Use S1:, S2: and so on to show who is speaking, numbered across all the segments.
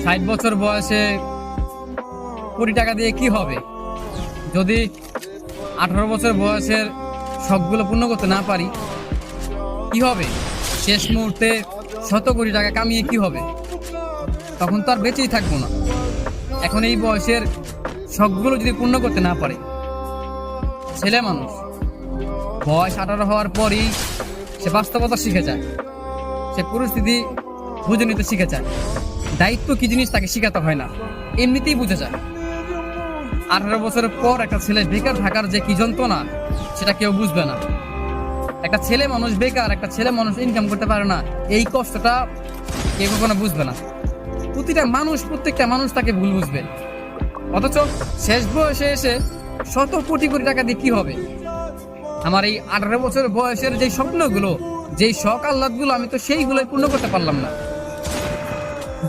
S1: 60 বছর বয়সে কোটি টাকা দিয়ে কি হবে? যদি 18 বছর বয়সের শখগুলো পূর্ণ করতে না পারি কি হবে? শেষ মুহূর্তে 100 কোটি টাকা কামিয়ে কি হবে? তখন তো আর বেঁচেই থাকবো না। এখন এই বয়সের শখগুলো যদি পূর্ণ করতে না পারে, ছেলে মানুষ বয়স 18 হওয়ার পরই সে বাস্তবতা শিখে যায়, সে পরিস্থিতি বুঝে নিতে শিখে যায়। দায়িত্ব কি জিনিস তাকে শিখাতে হয় না, এমনিতেই বুঝে যায়। 18 বছরের পর একটা ছেলে বেকার থাকার যে কি যন্ত্রণা সেটা কেউ বুঝবে না। একটা ছেলে মানুষ বেকার, একটা ছেলে মানুষ ইনকাম করতে পারে না, এই কষ্টটা কেউ কখনো বুঝবে না। প্রত্যেকটা মানুষ তাকে ভুল বুঝবে। অথচ শেষ বয়সে এসে 100 কোটি টাকা দিয়ে কি হবে? আমার এই 18 বছর বয়সের যে স্বপ্নগুলো, যেই শখ আহ্লাদগুলো, আমি তো সেইগুলোই পূর্ণ করতে পারলাম না।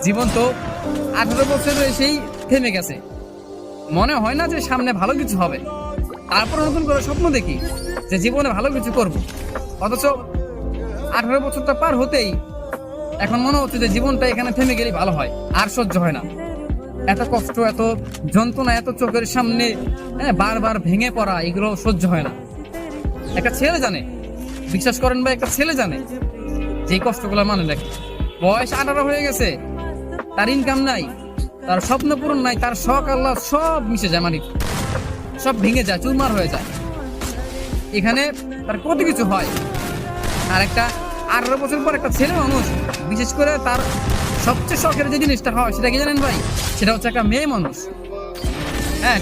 S1: জীবন তো 18 বছরে এসেই থেমে গেছে। মনে হয় না যে সামনে ভালো কিছু হবে। তারপর নতুন করে স্বপ্ন দেখি যে জীবনে ভালো কিছু করব। অথচ 18 বছরটা পার হতেই এখন মনে হচ্ছে যে জীবনটা এখানে থেমে গেলেই ভালো হয়। আর সহ্য হয় না এত কষ্ট, এত যন্ত্রণা, এত চোখের সামনে বারবার ভেঙে পড়া, এগুলো সহ্য হয় না। একটা ছেলে জানে, বিশ্বাস করেন ভাই, একটা ছেলে জানে যে কষ্টগুলো মানে দেখে। বয়স 18 হয়ে গেছে, তার ইনকাম নাই, তার স্বপ্ন পূরণ নাই, তার শখ আল্লাহ সব মিশে যায়, মানে সব ভেঙে যায়, চুরমার হয়ে যায়। এখানে তার কত কিছু হয়। আর একটা 18 বছর পর একটা ছেলে মানুষ, বিশেষ করে তার সবচেয়ে শখের যে জিনিসটা হয় সেটা কি জানেন ভাই? সেটা হচ্ছে একটা মেয়ে মানুষ। হ্যাঁ।